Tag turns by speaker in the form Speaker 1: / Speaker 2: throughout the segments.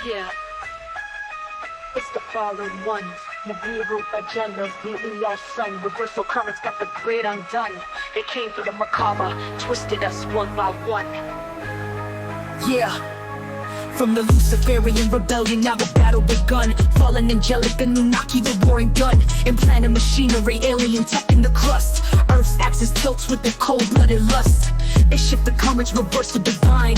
Speaker 1: Yeah, it's the fallen ones. Nibiru agenda, BER sun. Reversal currents got the grid undone. They came through the macabre, twisted us one by one.
Speaker 2: Yeah, from the luciferian rebellion, now the battle begun. Fallen angelic, Anunnaki, the warring gun. Implanted machinery, alien tech in the crust. Earth's axis tilts with their cold-blooded lust. They shift the currents, reverse the divine.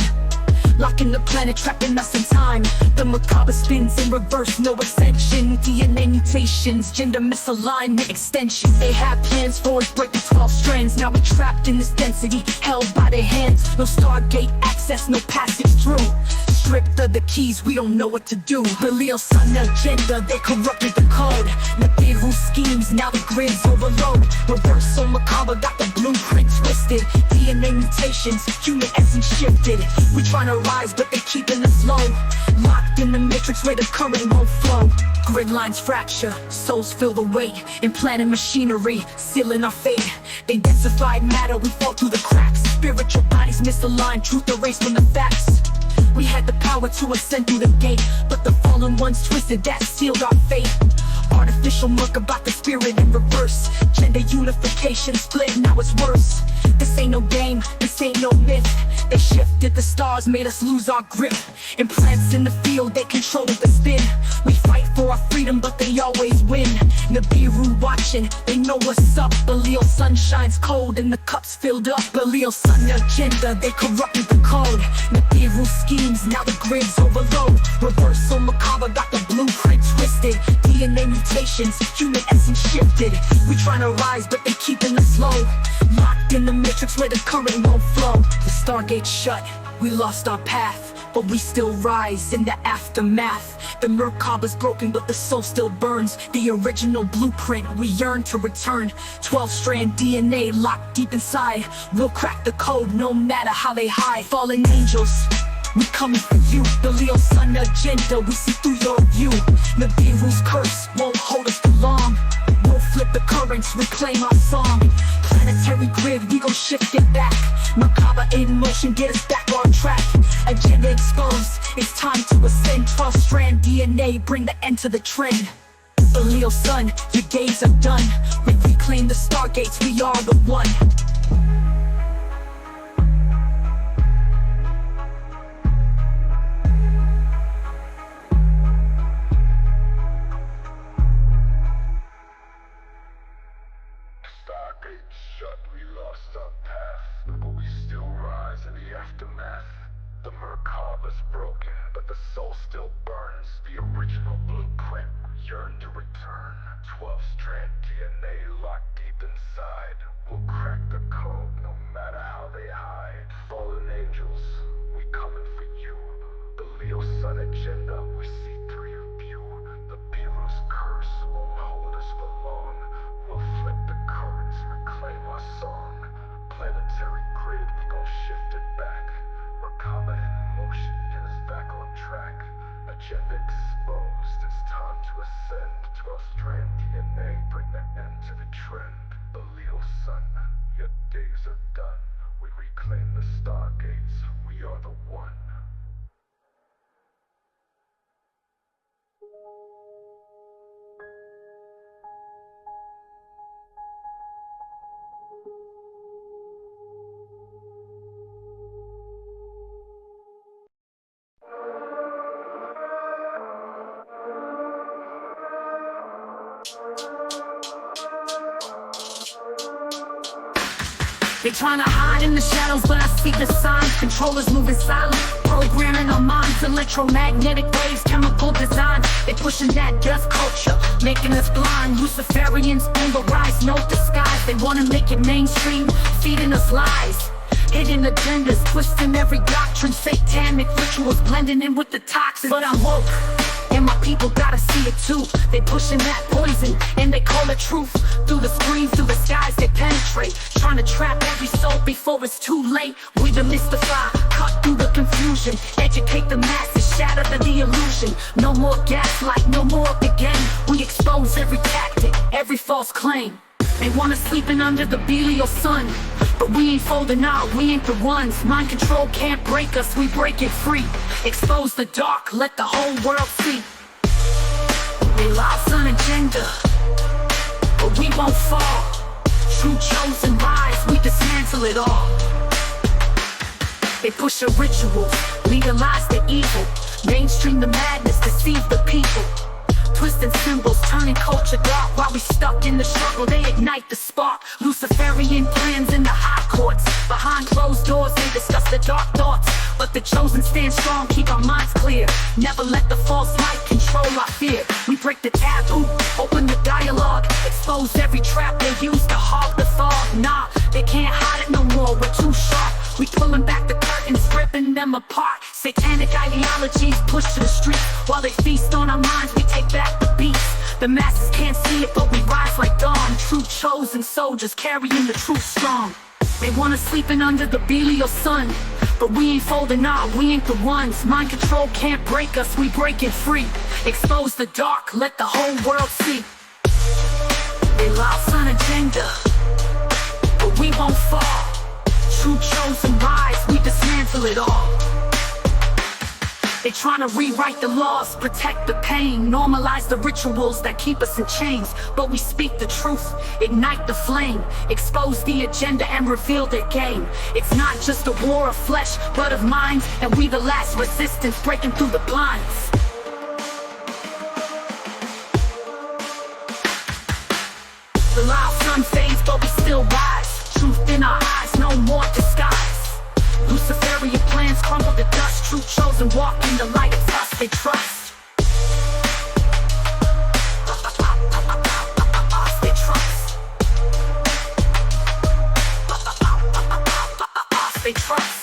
Speaker 2: Locking the planet, trapping us in time. The macabre spins in reverse, no extension. DNA mutations, gender misalignment, extension. They have plans for us, break the 12 strands. Now we're trapped in this density, held by their hands. No Stargate access, no passage through. Stripped of the keys, we don't know what to do. The Leo Sun agenda, they corrupted the code. Nibiru schemes, now the grid's overload. Reversal macabre, got the blueprint twisted. DNA mutations, human essence shifted. We tryna rise, but they keeping us low. Locked in the matrix where the current won't flow. Grid lines fracture, souls feel the weight. Implanted machinery, sealing our fate. They densified matter, we fall through the cracks. Spiritual bodies misaligned, truth erased from the facts. We had the power to ascend through the gate, but the fallen ones twisted, that sealed our fate. Artificial muck about the spirit in reverse. Gender unification split, now it's worse. This ain't no game, this ain't no myth. They shifted the stars, made us lose our grip. Implants in the field, they control the spin. We fight for our freedom, but they always win. Nibiru watching, they know what's up. The Leo sun shines cold and the cup's filled up. The Leo sun agenda, they corrupted the code. Nibiru schemes, now the grid's overload. Reversal macabre, got the blueprint twisted. DNA mutations, human essence shifted. We tryna rise, but they keeping us low. Locked in the matrix where the current won't flow. The Stargate shut, we lost our path, but we still rise in the aftermath. The macabre's broken, but the soul still burns. The original blueprint, we yearn to return. 12-strand DNA locked deep inside. We'll crack the code no matter how they hide. Fallen angels, we coming for you. The Leo sun agenda, we see through your view. Nibiru's curse won't hold us too long. We'll flip the currents, reclaim our song. Planetary grid, we gon' shift it back. Macabre in motion, get us back on track. Agenda exposed, it's time to ascend. 12-strand DNA, bring the end to the trend. The Leo sun, your days are done. We reclaim the Stargates, we are the one.
Speaker 3: Stargate shut, we lost our path, but we still rise in the aftermath. The macabre's broken, but the soul still burns. The original blueprint, we yearn to return. 12-strand DNA locked deep inside. We'll crack the code no matter how they hide. Fallen angels, we coming for you. The Leo sun agenda, we see through your view. The Beru's curse won't hold us for long. We'll flip the currents, reclaim our song. Planetary grid, we gon' shift it back. Macabre in motion, get us back on track. Agenda exposed, it's time to ascend. 12-strand DNA, bring the end to the trend. The Leo sun, your days are done. We reclaim the Stargates, we are the one.
Speaker 2: They tryna hide in the shadows, but I see the signs. Controllers moving silent, programming our minds. Electromagnetic waves, chemical design. They pushing that death culture, making us blind. Luciferians on the rise, no disguise. They wanna make it mainstream, feeding us lies. Hidden agendas, twisting every doctrine. Satanic rituals blending in with the toxins. But I'm woke, and my people gotta see it too. They pushing that poison, and they call it truth. Through the screens, through the skies, they penetrate, trying to trap every soul before it's too late. We demystify, cut through the confusion, educate the masses, shatter the illusion. No more gaslight, no more of the game. We expose every tactic, every false claim. They want us sleeping under the Belial sun, but we ain't folding out, we ain't the ones. Mind control can't break us, we break it free. Expose the dark, let the whole world see. They lost an agenda, but we won't fall. True chosen rise, we dismantle it all. They push a ritual, legalize the evil, mainstream the madness, deceive the people. Twisting symbols, turning culture dark. While we stuck in the struggle, they ignite the spark. Luciferian plans in the high courts. Behind closed doors, they discuss the dark thoughts. But the chosen stand strong, keep our minds clear. Never let the false light control our fear. We break the taboo, open the dialogue, expose every trap they use to hog the thought. Nah, they can't hide it no more, we're too sharp. We pulling back the curtains, ripping them apart. Satanic ideologies pushed to the street. While they feast on our minds, we take back the beats. The masses can't see it, but we rise like dawn. True chosen soldiers carrying the truth strong. They want us sleeping under the Belial sun, but we ain't folding out, we ain't the ones. Mind control can't break us, we break it free. Expose the dark, let the whole world see. They lost an agenda, but we won't fall. True chosen rise, we dismantle it all. They tryna rewrite the laws, protect the pain, normalize the rituals that keep us in chains. But we speak the truth, ignite the flame, expose the agenda and reveal their game. It's not just a war of flesh, but of minds, and we the last resistance breaking through the blinds. The loud sun fades, but we still rise. Truth in our eyes, no more disguise. Luciferian plans crumble to dust. True chosen walk in the light, it's us they trust. Us they trust. Us they trust.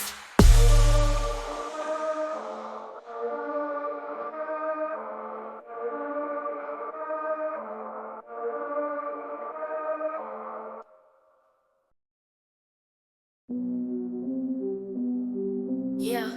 Speaker 2: Yeah.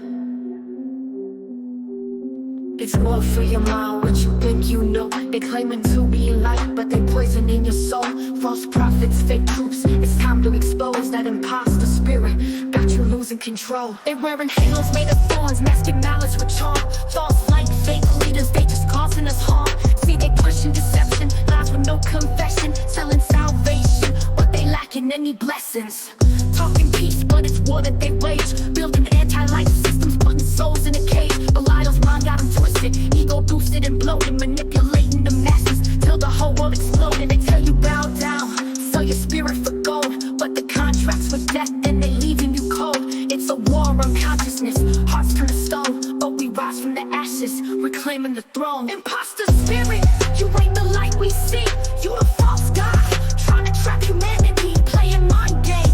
Speaker 2: It's more for your mind, what you think you know. They claiming to be light, but they poisoning your soul. False prophets, fake troops, it's time to expose that imposter spirit. Got you losing control. They wearing halos made of thorns, masking malice with charm. False light, fake leaders, they just causing us harm. See, they pushing deception, lies with no confession. Selling salvation, but they lacking any blessings. Talking peace, but it's war that they wage. Building anti-life systems, putting souls in a cage. Belial's mind got them twisted, ego boosted and bloated, manipulating the masses till the whole world exploded. They tell you bow down, sell your spirit for gold, but the contracts for death and they leaving you cold. It's a war on consciousness, hearts turn to stone, but we rise from the ashes, reclaiming the throne. Imposter spirit, you ain't the light we see. You a false god, trying to trap humanity, playing mind games.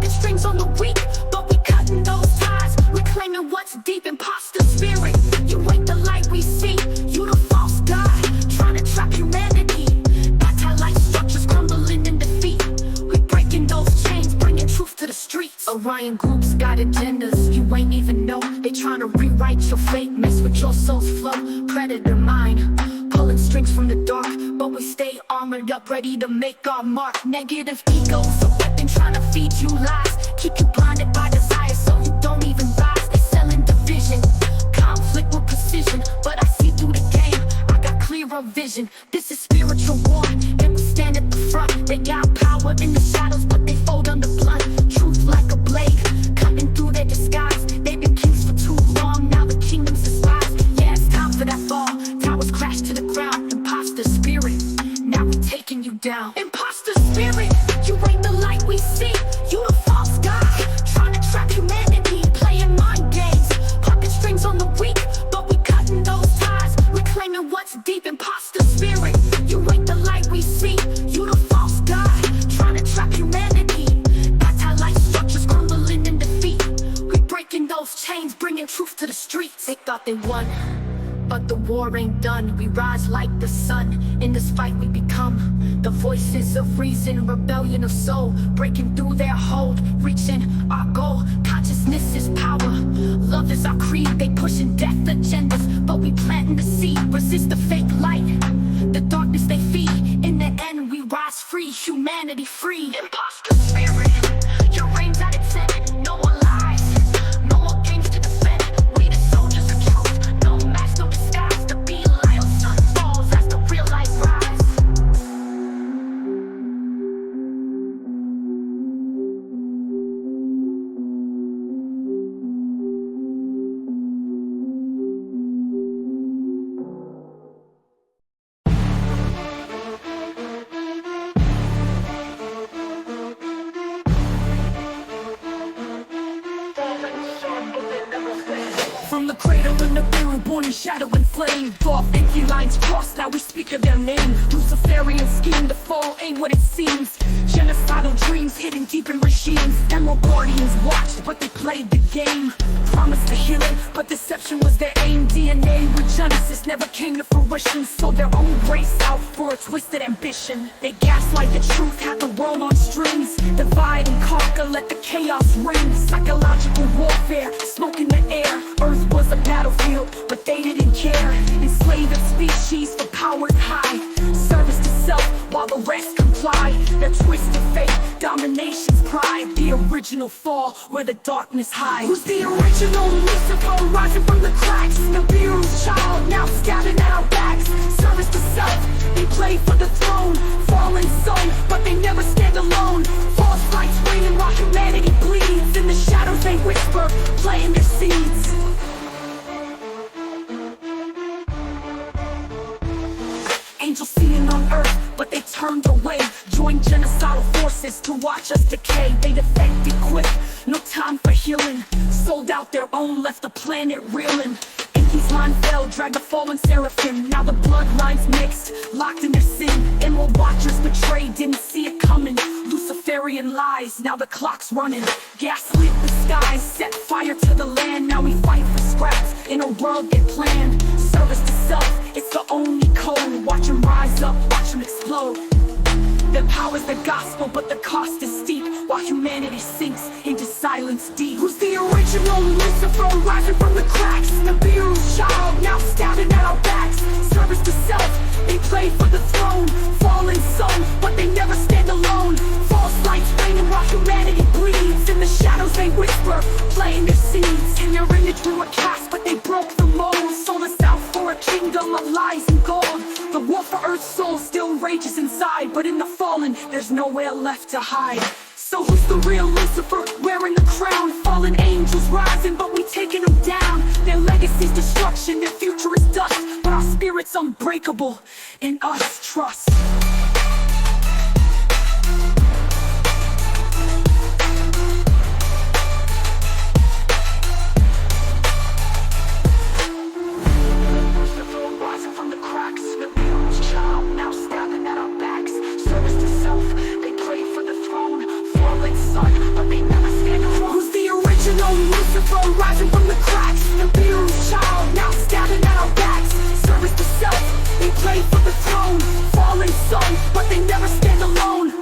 Speaker 2: Strings on the weak, but we cutting those ties, reclaiming what's deep. Imposter spirit, you ain't the light we see. You the false god, trying to trap humanity. That's how life structures crumbling in defeat. We breaking those chains, bringing truth to the streets. Orion groups got agendas you ain't even know. They trying to rewrite your fate, mess with your soul's flow. Predator mind, pulling strings from the dark, but we stay armored up, ready to make our mark. Negative egos, a weapon trying to feed you lies, keep you blinded by desire so you don't even rise. They selling division, conflict with precision, but I see through the game, I got clearer vision. This is spiritual war, and we stand at the front. They got power in the shadows, but they fold under blunt. Truth like a blade, cutting through their disguise. They've been kings for too long, now the kingdom's despised. Yeah, it's time for that fall, towers crash to the ground. Imposter spirit, now we taking you down. Imposter spirit, you ain't the light we see. You a false god, trying to trap humanity, playing mind games. Pocket strings on the weak, but we cutting those ties, reclaiming what's deep. Imposter spirit, you ain't the light we see. You the false god, trying to trap humanity. That's how life structures crumbling in defeat. We breaking those chains, bringing truth to the streets. They thought they won, but the war ain't done. We rise like the sun, in this fight we become the voices of reason, rebellion of soul, breaking through their hold, reaching our goal. Consciousness is power, love is our creed. They pushing death agendas, but we planting the seed. Resist the fake light, the darkness they feed. In the end we rise free, humanity cradle in the mirror, born in shadow and flame. Dark inky lines crossed, now we speak of their name. Luciferian scheme, the fall ain't what it seems. Genocidal dreams hidden deep in regimes. Emerald guardians watched, but they played the game. Promised the healing, but deception was their aim. DNA with Genesis never came to fruition. Sold their own race out for a twisted ambition. They gaslight the truth, had the world on strings. Divide and conquer, let the chaos ring. Psychological warfare, smoke in the air. Earth was a battlefield, but they didn't care. Enslaving species for powers high. Service to self while the rest comply. Their twisted fate, domination's pride. The original fall where the darkness hides. Who's the original Lucifer rising from the cracks? The Beerus child now scattered at our backs. Service to self, they play for the throne. Fallen son, but they never stand alone. False lights reigning while humanity bleeds. In the shadows they whisper, playing their seeds. Angels seeing on earth, but they turned away. Joined genocidal forces to watch us decay. They defected quick, no time for healing. Sold out their own, left the planet reeling. Inky's line fell, dragged the fallen seraphim. Now the bloodlines mixed, locked in their sin. Emerald watchers betrayed, didn't see it coming. Luciferian lies, now the clock's running. Gaslit the skies, set fire to the land. Now we fight for scraps in a world they planned. Service to self, it's the only code. Watch them rise up, watch them explode. Their power's the gospel, but the cost is steep. While humanity sinks into silence deep. Who's the original Lucifer rising from the cracks? The Beerus child now stabbing at our backs. Service to self, they play for the throne. Fallen son, but they never stand alone. False lights reigning while humanity bleeds. In the shadows they whisper, playing their seeds. And their image grew a cast, but they broke the mold. Sold us out for a kingdom of lies and gold. The war for Earth's soul still rages inside, but in the fallen, there's nowhere left to hide. So who's the real Lucifer, wearing the crown? Fallen angels rising, but we taking them down. Their legacy's destruction, their future is dust. But our spirit's unbreakable, in us trust. Rising from the cracks, the Beerus child now stabbing at our backs. Service to self, they pray for the throne. Fallen son, but they never stand alone. Who's the original Lucifer rising from the cracks? The Beerus child now stabbing at our backs. Service to self, they pray for the throne. Fallen son, but they never stand alone.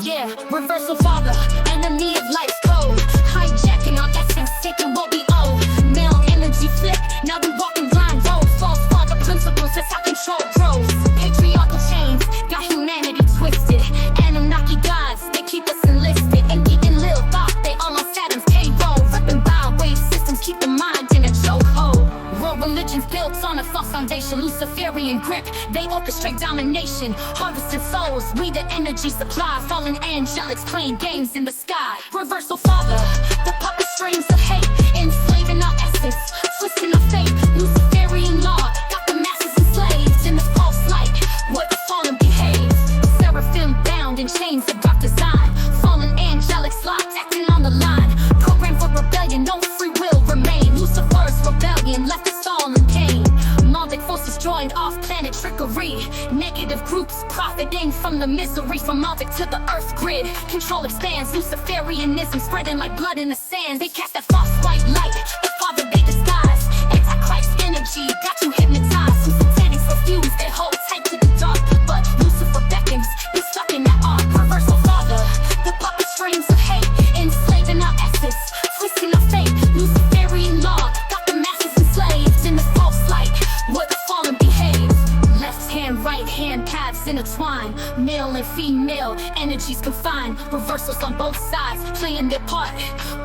Speaker 4: Yeah, reversal father, enemy of life's code. Hijacking our essence, taking what we owe. Male energy flick, now we walking blind roads. False father principles, that's how control grows. Patriarchal chains, got humanity twisted. Anunnaki gods, they keep us enlisted. And eating little thought, they all on Saturn's payroll. Ripping wave systems, keep the mind in a chokehold. World religions built on a false foundation. Luciferian grip, they orchestrate domination. Harvested souls, we the energy supply. Fallen angelics playing games in the sky. Reversal father, the puppet strings of hate. Enslaving our essence, twisting our fate. Luciferian law, got the masses enslaved. In the false light, what the fallen behaves. Seraphim bound in chains of dark design. Fallen angelics locked, acting on the line. Programmed for rebellion, no free will remain. Lucifer's rebellion left us all in pain. Maldic forces joined off-planet trickery. Negative groups profiting from the misery. From Maldic to the Earth grid, control expands. Luciferianism spreading like blood in the sand. They cast that false white light, the father they disguise. Antichrist energy got you hypnotized. Luciferians refuse, they hold tight to the dark. But Lucifer beckons, we stuck in that arc. Reversal father, the puppet strings of hate. Enslaving our essence, twisting our fate. Luciferian law, got the masses enslaved. In the false light, what the fallen behaves. Left hand, right hand, paths intertwine. Male and female, energies confined. Reversals on both sides, playing their part.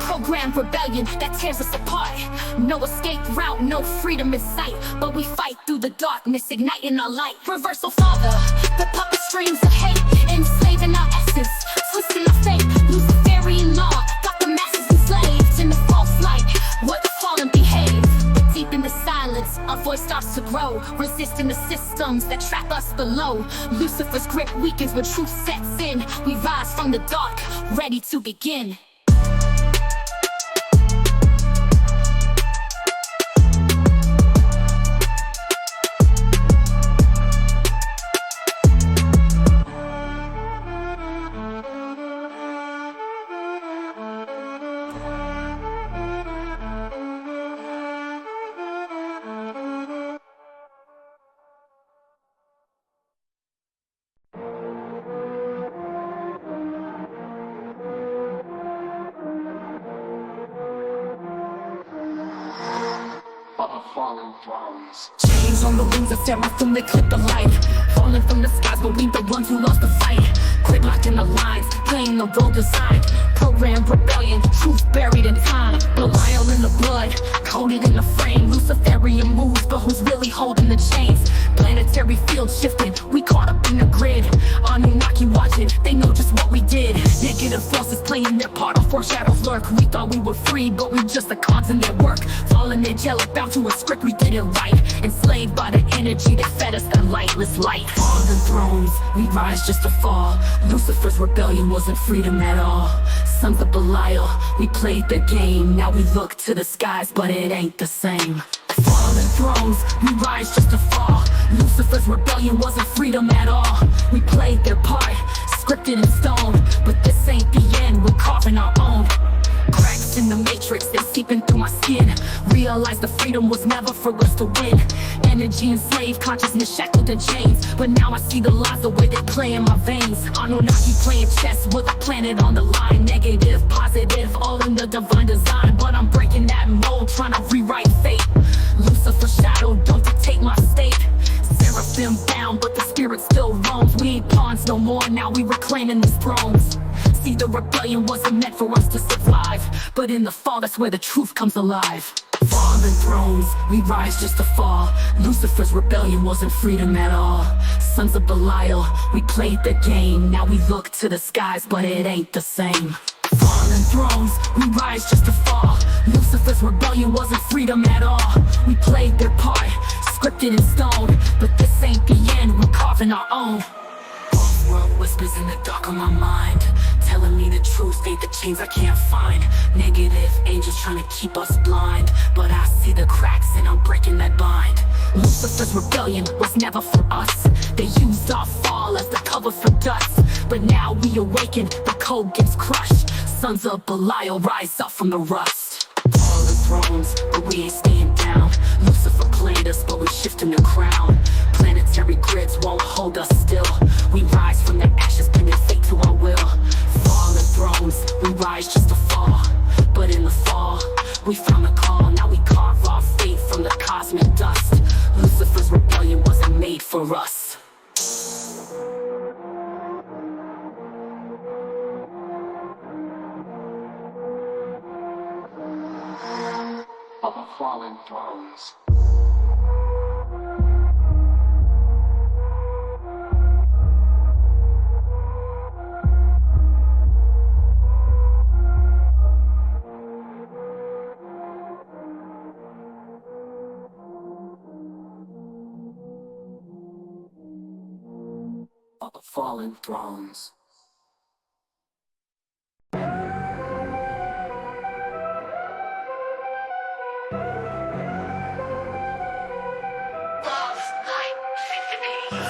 Speaker 4: Programmed rebellion that tears us apart. No escape route, no freedom in sight. But we fight through the darkness, igniting our light. Reversal father, the puppet strings of hate. Enslaving our essence, twisting our fate. Luciferian law, got the masses enslaved. In the false light, what the our voice starts to grow, resisting the systems that trap us below. Lucifer's grip weakens when truth sets in. We rise from the dark, ready to begin.
Speaker 3: Fallen thrones.
Speaker 2: Chains on the wings of seraphim that clip the light, falling from the skies, but we the ones who lost the fight. Quick locked in the lines, playing the role designed. Programmed rebellion, truth buried in time. Belial in the blood, coded in the frame. Luciferian moves, but who's really holding the chains? Planetary field shifting, we caught up in the grid. Anunnaki watching, they know just what we did. Negative forces playing their part, our foreshadows lurk. We thought we were free, but we just the cons in their work. Fallen angelic, bound to a script we didn't write. Enslaved by the energy that fed us that lightless light. Fallen thrones, we rise just to fall. Lucifer's rebellion wasn't freedom at all. Sons of Belial, we played the game. Now we look to the skies, but it ain't the same. Fallen thrones, we rise just to fall. Lucifer's rebellion wasn't freedom at all. We played their part, scripted in stone. But this ain't the end, we're carving our own. Cracks in the matrix, they seeping through my skin. Realize the freedom was never for us to win. Energy enslaved, consciousness shackled in chains. But now I see the lies, the way they play in my veins. Anunnaki playing chess with a planet on the line. Negative, positive, all in the divine design. But I'm breaking that mold, trying to rewrite fate. Lucifer's shadow, don't dictate my state. Seraphim bound, but the spirit still roams. We ain't pawns no more, now we reclaiming these thrones. See, the rebellion wasn't meant for us to survive, but in the fall, that's where the truth comes alive. Fallen thrones, we rise just to fall. Lucifer's rebellion wasn't freedom at all. Sons of Belial, we played the game. Now we look to the skies, but it ain't the same. Fallen thrones, we rise just to fall. Lucifer's rebellion wasn't freedom at all. We played their part, scripted in stone. But this ain't the end, we're carving our own. Off-world whispers in the dark of my mind, telling me the truth ain't the chains I can't find. Negative angels trying to keep us blind, but I see the cracks and I'm breaking that bind. Lucifer's rebellion was never for us. They used our fall as the cover for dust. But now we awaken, the code gets crushed. Sons of Belial rise up from the rust. Fallen thrones, but we ain't staying down. Lucifer played us, but we shifting the crown. Planetary grids won't hold us still. We rise from the ashes, bringing fate to our will. Fallen thrones, we rise just to fall. But in the fall, we found the call. Now we carve our fate from the cosmic dust. Lucifer's rebellion wasn't made for us.
Speaker 3: Of the fallen thrones.
Speaker 2: Of the fallen thrones.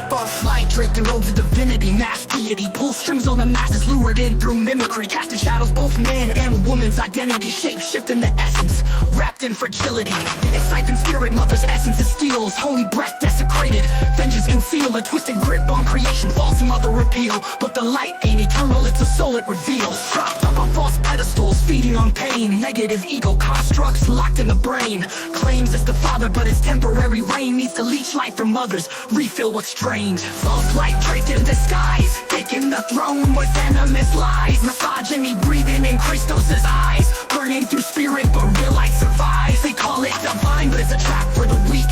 Speaker 2: False light draped in robes of divinity, mass deity. Pull strings on the masses, lured in through mimicry. Casting shadows, both man and woman's identity. Shape-shifting the essence, wrapped in fragility. Exciting spirit, mother's essence is steals. Holy breath desecrated, vengeance conceal. A twisted grip on creation, false mother repeal. But the light ain't eternal, it's a soul it reveals. Propped up on false pedestals, feeding on pain. Negative ego constructs locked in the brain. Claims it's the father, but his temporary reign needs to leech light from others, refill what's drained. False light draped in disguise, taking the throne with venomous lies. Misogyny breathing in Christos' eyes, burning through spirit but real light survives. They call it divine, but it's a trap for the weak.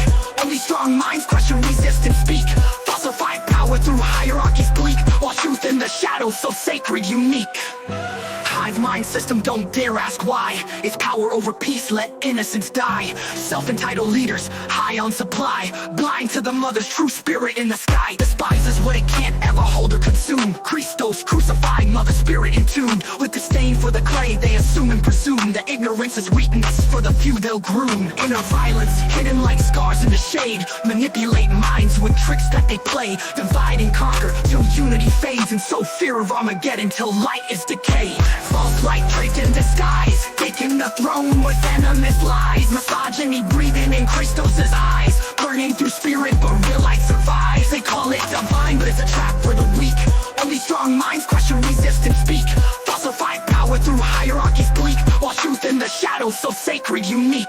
Speaker 2: Only strong minds question, resist and speak. Falsified power through hierarchies bleak, while truth in the shadows so sacred, unique. Hive mind mind system, don't dare ask why. It's power over peace, let innocence die. Self-entitled leaders, high on supply, blind to the mother's true spirit in the sky. Despises what it can't ever hold or consume. Christos crucified, mother spirit in tune. With disdain for the clay, they assume and presume that ignorance is weakness, for the few they'll groom. Inner violence, hidden like scars in the shade, manipulate minds with tricks that they play. Divide and conquer, till unity fades, and sow fear of Armageddon till light is decay. False light draped in disguise, taking the throne with venomous lies. Misogyny breathing in Christos' eyes, burning through spirit but real light survives. They call it divine, but it's a trap for the weak. Only strong minds question, resist, and speak. Falsified power through hierarchies bleak, while truth in the shadows so sacred, unique.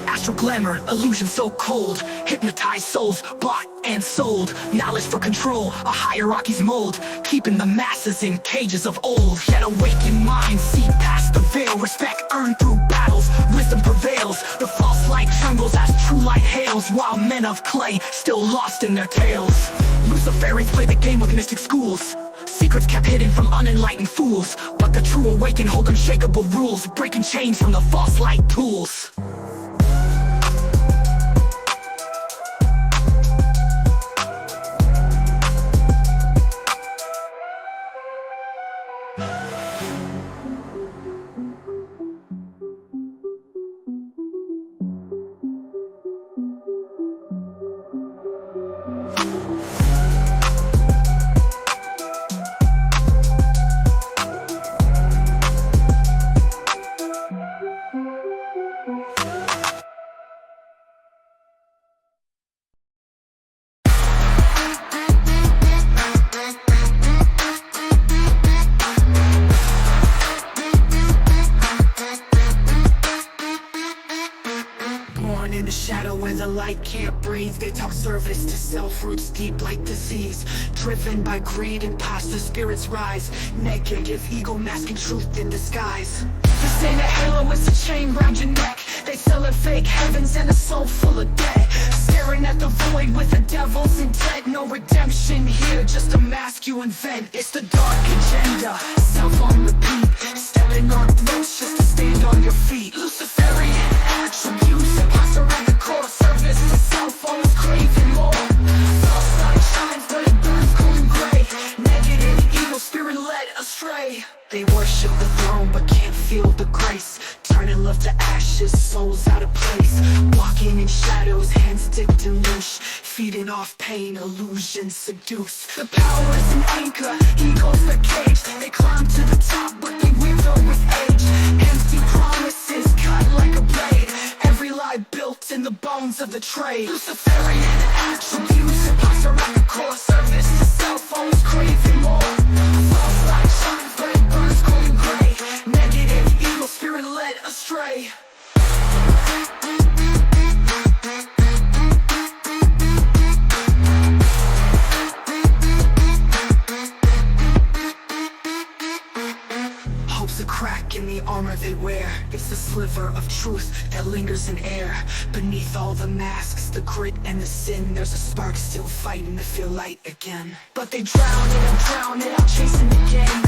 Speaker 2: Astral glamour, illusion so cold, hypnotized souls, bought and sold. Knowledge for control, a hierarchy's mold, keeping the masses in cages of old. Yet awakened minds see past the veil, respect earned through battles, wisdom prevails. The false light trembles as true light hails, while men of clay still lost in their tales. Luciferians play the game with mystic schools, secrets kept hidden from unenlightened fools. But the true awakened hold unshakable rules, breaking chains from the false light tools. In the shadow where the light can't breathe, they talk service to self, roots deep like disease. Driven by greed and past the spirits rise, negative ego masking truth in disguise. This ain't a halo, it's a chain round your neck. They selling fake heavens and a soul full of debt, staring at the void with a devil's intent. No redemption here, just a mask you invent. It's the dark agenda, self on repeat, stepping on throats just to stand on your feet. Luciferian attributes, imposter at the core, service to self, always craving more. False light shines, but it burns cold and gray. Negative, evil spirit led astray. They worship the throne but can't feel the grace, turning love to ashes, souls out of place. Walking in shadows, hands dipped in loose, feeding off pain, illusion seduce. The power is an anchor, ego's the cage. They climb to the top but they wither with age. Empty promises cut like a blade, every lie built in the bones of the trade. Luciferian attributes, imposter at the core, service to self, always craving more. False light shines but it burns cold and gray. Negative, evil spirit led astray. Hope's a crack in the armor they wear. It's the sliver of truth that lingers in air. Beneath all the masks, the grit and the sin, there's a spark still fighting to feel light again. But they drown it out, chasing the game,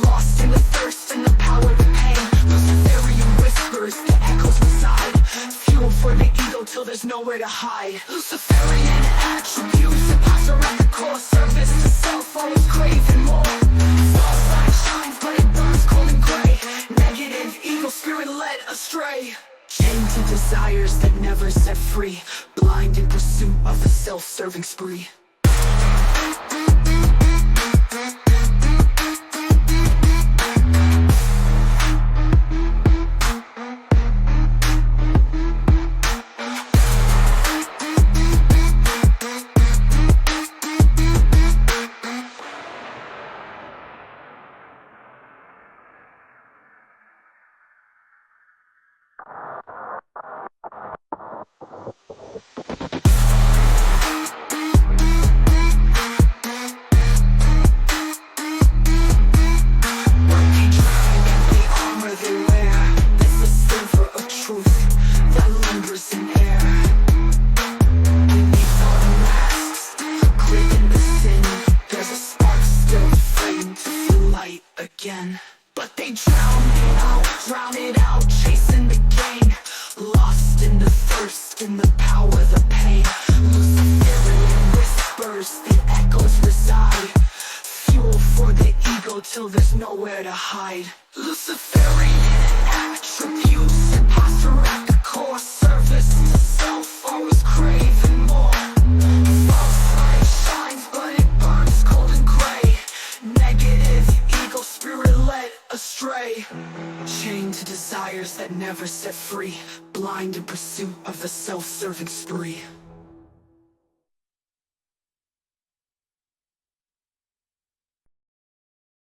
Speaker 2: lost in the thirst and the power of the pain. Luciferian whispers, the echoes inside, fuel for the ego till there's nowhere to hide. Luciferian attributes, imposter at the core, service to self, always craving more. False light shines but it burns cold and gray. Negative, evil spirit led astray. Chained to desires that never set free, blind in pursuit of a self-serving spree. in the power, the pain. Luciferian whispers, the echoes reside. Fuel for the ego till there's nowhere to hide. Luciferian attributes, imposter at the core. Service to self, always craving more. False light shines, but it burns cold and gray. Negative ego, spirit led astray. Chained to desires that never set free. Blind in pursuit of the self-serving spree.